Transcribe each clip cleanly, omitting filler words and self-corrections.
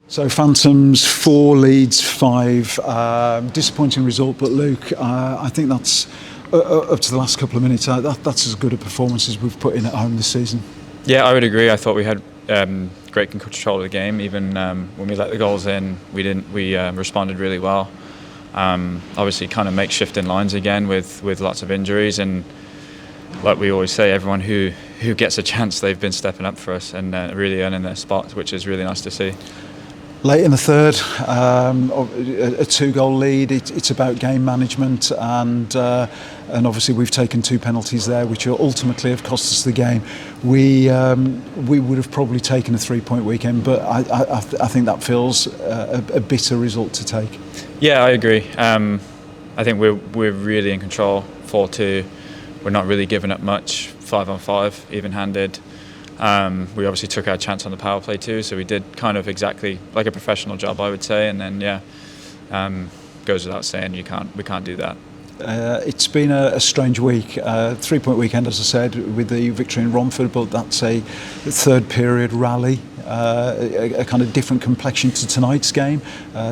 So Phantoms 4, Leeds 5. Disappointing result, but Luke, I think that's up to the last couple of minutes. That's as good a performance as we've put in at home this season. Yeah, I would agree. I thought we had great control of the game. Even when we let the goals in, we didn't. We responded really well. Obviously, kind of makeshift in lines again with lots of injuries, and like we always say, everyone who gets a chance, they've been stepping up for us and really earning their spots, which is really nice to see. Late in the third, a 2-goal lead. It's about game management, and obviously we've taken 2 penalties there, which will ultimately have cost us the game. We would have probably taken a 3-point weekend, but I think that feels a bitter result to take. Yeah, I agree. I think we're really in control. 4-2. We're not really giving up much. 5-on-5, even-handed. We obviously took our chance on the power play too, so we did kind of exactly like a professional job, I would say. And then goes without saying, we can't do that. It's been a strange week. 3-point weekend, as I said, with the victory in Romford, but that's a third period rally, a kind of different complexion to tonight's game.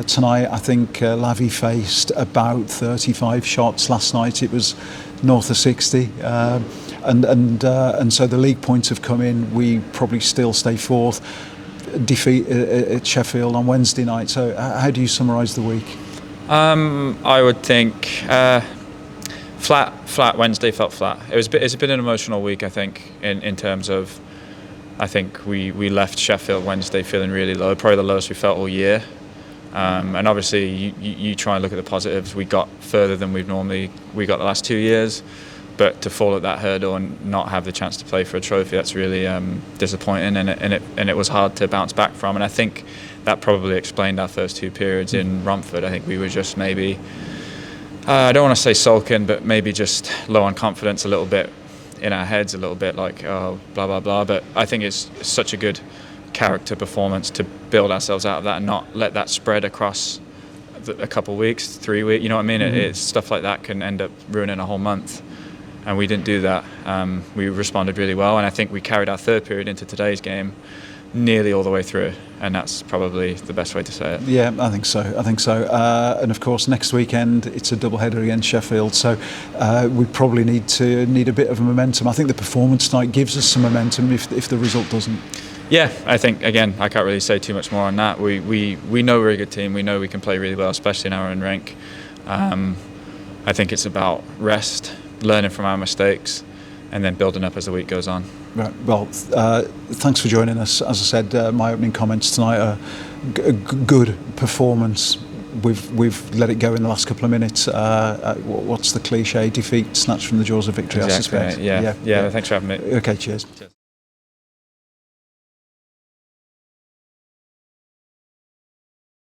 Tonight, I think Lavie faced about 35 shots. Last night, it was north of 60. And so the league points have come in. We probably still stay fourth. Defeat at Sheffield on Wednesday night. So how do you summarise the week? I would think flat. Wednesday felt flat. It's been an emotional week, I think, in terms of, I think we left Sheffield Wednesday feeling really low, probably the lowest we felt all year. And obviously you try and look at the positives. We got further than we got the last 2 years. But to fall at that hurdle and not have the chance to play for a trophy, that's really disappointing, and it was hard to bounce back from. And I think that probably explained our first 2 periods in Romford. I think we were just maybe, I don't want to say sulking, but maybe just low on confidence a little bit, in our heads a little bit, like, oh, blah, blah, blah. But I think it's such a good character performance to build ourselves out of that and not let that spread across a couple of weeks, 3 weeks. You know what I mean? Mm-hmm. It's stuff like that can end up ruining a whole month. And we didn't do that. We responded really well, and I think we carried our third period into today's game nearly all the way through, and that's probably the best way to say it. Yeah, I think so. And of course, next weekend it's a double-header against Sheffield, so we probably need a bit of momentum. I think the performance tonight gives us some momentum if the result doesn't. Yeah, I think, again, I can't really say too much more on that. We know we're a good team. We know we can play really well, especially in our own rank. I think it's about rest, learning from our mistakes, and then building up as the week goes on. Right. Well, thanks for joining us. As I said, my opening comments tonight are a good performance. We've let it go in the last couple of minutes. What's the cliche? Defeat snatched from the jaws of victory, exactly, I suspect. Yeah. Thanks for having me. Okay, cheers.